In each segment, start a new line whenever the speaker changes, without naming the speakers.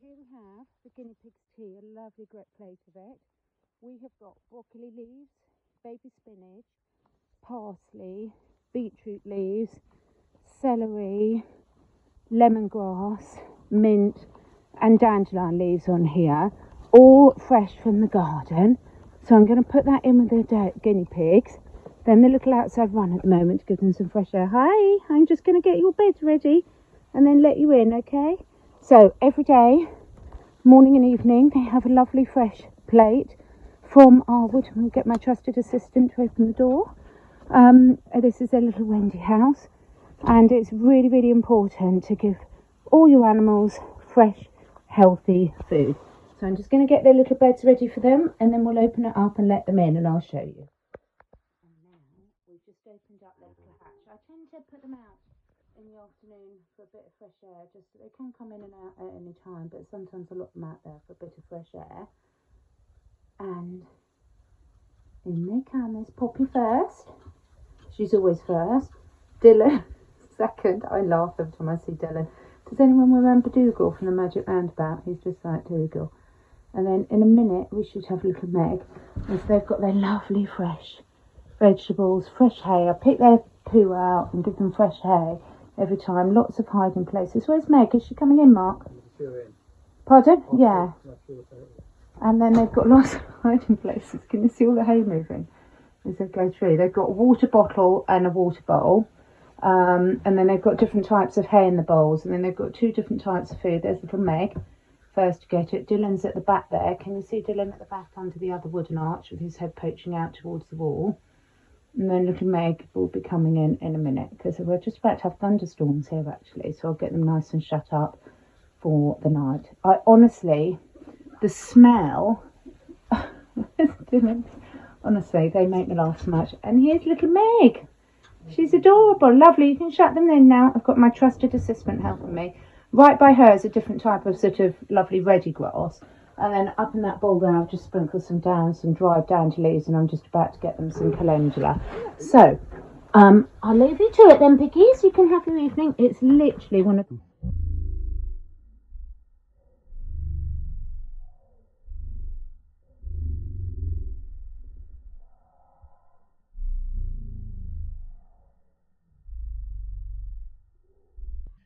here we have the guinea pig's tea, a lovely great plate of it. We have got broccoli leaves, baby spinach, parsley, beetroot leaves, celery, lemongrass, mint and dandelion leaves on here, all fresh from the garden. So I'm going to put that in with the guinea pigs. Then the little outside run at the moment to give them some fresh air. Hi, I'm just going to get your beds ready and then let you in, okay? So every day, morning and evening, they have a lovely fresh plate from our wood. I'm going to get my trusted assistant to open the door. This is a little Wendy house, and it's really, really important to give all your animals fresh, healthy food. So I'm just going to get their little beds ready for them, and then we'll open it up and let them in, and I'll show you. And now we've just opened up their little hatch. I tend to put them out in the afternoon for a bit of fresh air, just so they can come in and out at any time, but sometimes I lock them out there for a bit of fresh air. And in they come. There's Poppy first. She's always first. Dylan second. I laugh every time I see Dylan. Does anyone remember Dougal from the Magic Roundabout? He's just like Dougal. And then in a minute we should have little Meg. And so they've got their lovely fresh vegetables, fresh hay. I pick their poo out and give them fresh hay every time. Lots of hiding places. Where's Meg? Is she coming in, Mark? Pardon? Yeah. And then they've got lots of hiding places. Can you see all the hay moving as they go through? They've got a water bottle and a water bowl. And then they've got different types of hay in the bowls. And then they've got two different types of food. There's little Meg, first to get it. Dylan's at the back there. Can you see Dylan at the back under the other wooden arch with his head poaching out towards the wall? And then little Meg will be coming in a minute, because we're just about to have thunderstorms here actually. So I'll get them nice and shut up for the night. I honestly, the smell, honestly, they make me laugh so much. And here's little Meg. She's adorable, lovely. You can shut them in now. I've got my trusted assistant helping me. Right by her is a different type of sort of lovely ready grass. And then up in that bowl there, I've just sprinkled some dried dandelions, and I'm just about to get them some calendula. So, I'll leave you to it then, piggies. You can have your evening. It's literally one of...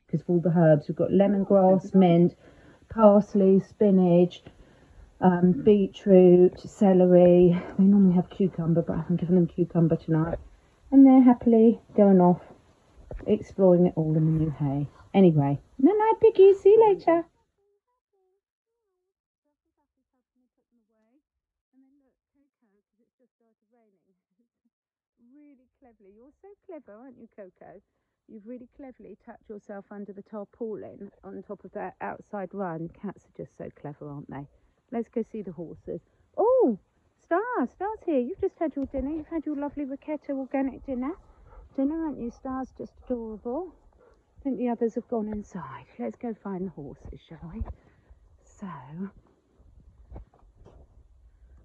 because of all the herbs. We've got lemongrass, mint, parsley, spinach, beetroot, celery. They normally have cucumber, but I haven't given them cucumber tonight. And they're happily going off, exploring it all in the new hay. Anyway, night, piggies. See you later. Really cleverly. You're so clever, aren't you, Coco? You've really cleverly tucked yourself under the tarpaulin on top of that outside run. Cats are just so clever, aren't they? Let's go see the horses. Oh, Star's here. You've just had your dinner. You've had your lovely Ricotta organic dinner, aren't you? Star's just adorable. I think the others have gone inside. Let's go find the horses, shall we? So,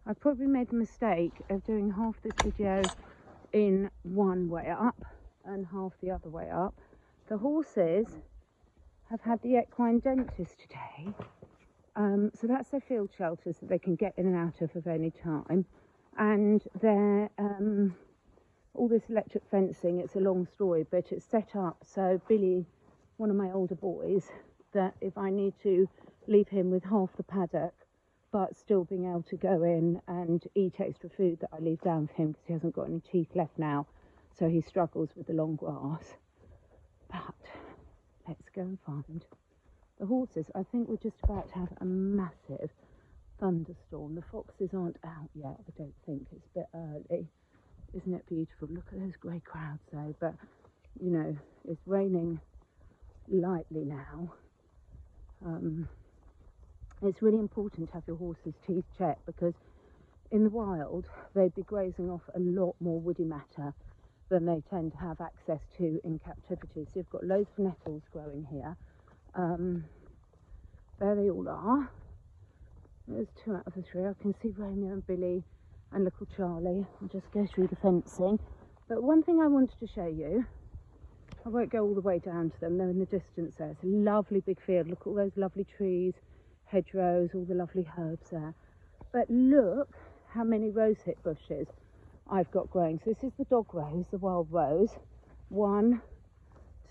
I probably made the mistake of doing half this video in one way up and half the other way up. The horses have had the equine dentist today, so that's their field shelters that they can get in and out of any time. And they're all this electric fencing. It's a long story, but it's set up so Billy, one of my older boys, that if I need to leave him with half the paddock but still being able to go in and eat extra food that I leave down for him, because he hasn't got any teeth left now, so he struggles with the long grass. But let's go and find the horses. I think we're just about to have a massive thunderstorm. The foxes aren't out yet, I don't think. It's a bit early. Isn't it beautiful? Look at those grey clouds though. But you know, it's raining lightly now. It's really important to have your horse's teeth checked, because in the wild they'd be grazing off a lot more woody matter than they tend to have access to in captivity. So you've got loads of nettles growing here. There they all are. There's 2 out of the 3. I can see Romeo and Billy and little Charlie. I'll just go through the fencing. But one thing I wanted to show you, I won't go all the way down to them, they're in the distance there. It's a lovely big field. Look at all those lovely trees, hedgerows, all the lovely herbs there. But look how many rosehip bushes I've got growing. So this is the dog rose, the wild rose. 1,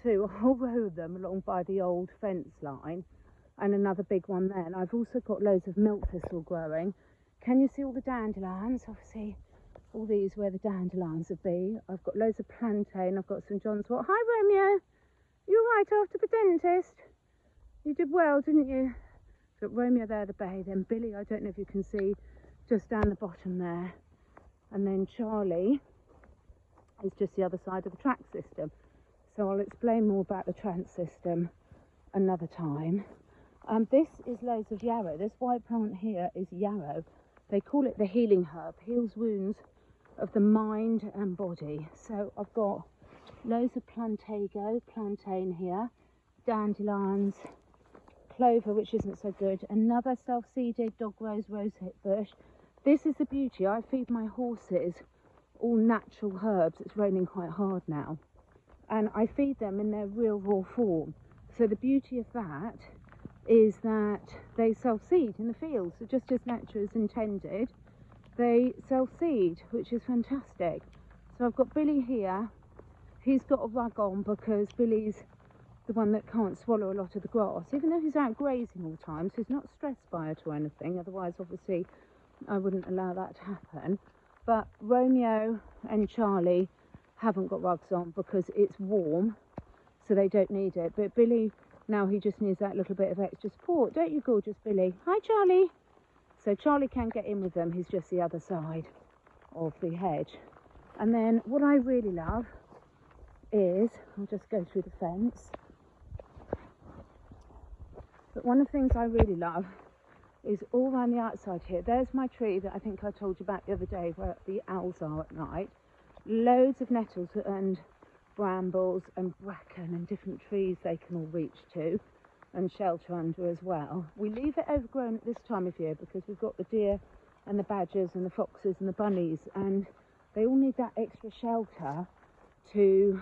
2, a whole row of them along by the old fence line, and another big one there. And I've also got loads of milk thistle growing. Can you see all the dandelions? Obviously all these where the dandelions would be. I've got loads of plantain. I've got St John's wort. Hi Romeo, you all right after the dentist? You did well, didn't you? Got Romeo there, the bay, then Billy, I don't know if you can see, just down the bottom there, and then Charlie is just the other side of the track system. So I'll explain more about the trans system another time. This is loads of yarrow. This white plant here is yarrow. They call it the healing herb, heals wounds of the mind and body. So I've got loads of plantain here, dandelions, clover, which isn't so good, another self-seeded dog rosehip bush. This is the beauty. I feed my horses all natural herbs. It's raining quite hard now, and I feed them in their real raw form. So the beauty of that is that they self-seed in the fields. So just as nature is intended, they self-seed, which is fantastic. So I've got Billy here. He's got a rug on because Billy's the one that can't swallow a lot of the grass, even though he's out grazing all the time, so he's not stressed by it or anything. Otherwise, obviously, I wouldn't allow that to happen. But Romeo and Charlie haven't got rugs on because it's warm, so they don't need it. But Billy, now he just needs that little bit of extra support, don't you, gorgeous Billy? Hi, Charlie. So Charlie can get in with them. He's just the other side of the hedge. And then what I really love is, I'll just go through the fence. But one of the things I really love is all around the outside here. There's my tree that I think I told you about the other day where the owls are at night. Loads of nettles and brambles and bracken and different trees they can all reach to and shelter under as well. We leave it overgrown at this time of year because we've got the deer and the badgers and the foxes and the bunnies, and they all need that extra shelter to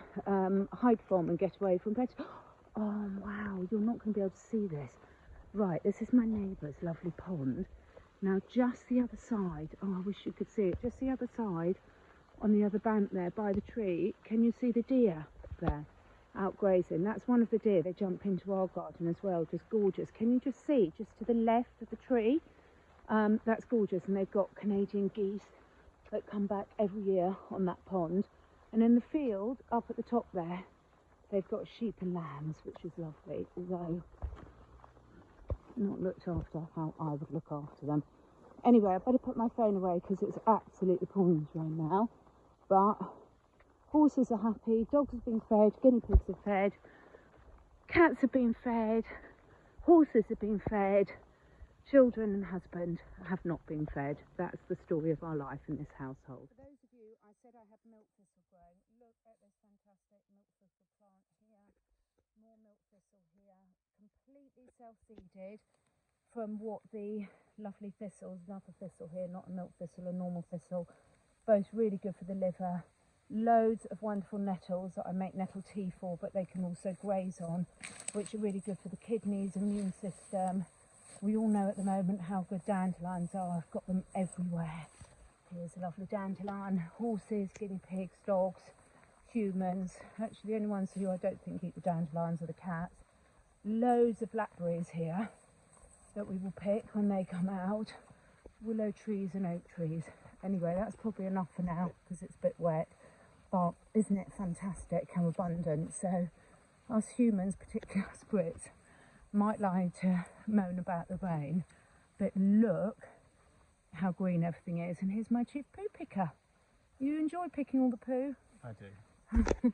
hide from and get away from predators. Oh wow, you're not going to be able to see this. Right, this is my neighbour's lovely pond. Now just the other side, oh I wish you could see it, just the other side on the other bank there by the tree, can you see the deer there out grazing? That's one of the deer. They jump into our garden as well, just gorgeous. Can you just see, just to the left of the tree? That's gorgeous, and they've got Canadian geese that come back every year on that pond. And in the field, up at the top there, they've got sheep and lambs, which is lovely, although not looked after how I would look after them. Anyway, I better put my phone away because it's absolutely pouring rain now. But horses are happy, dogs have been fed, guinea pigs are fed, cats have been fed, horses have been fed, children and husband have not been fed. That's the story of our life in this household. For those of you, I said I have milk thistle growing. Look at this fantastic milk thistle plant here. More milk thistle here. Completely self-seeded from what the lovely thistles, another thistle here, not a milk thistle, a normal thistle. Both really good for the liver. Loads of wonderful nettles that I make nettle tea for, but they can also graze on, which are really good for the kidneys, immune system. We all know at the moment how good dandelions are. I've got them everywhere. Here's a lovely dandelion. Horses, guinea pigs, dogs, humans. Actually, the only ones who I don't think eat the dandelions are the cats. Loads of blackberries here that we will pick when they come out. Willow trees and oak trees. Anyway, that's probably enough for now because it's a bit wet. But isn't it fantastic how abundant? So us humans, particularly us Brits, might like to moan about the rain, but look how green everything is. And here's my chief poo picker. You enjoy picking all the poo?
I do.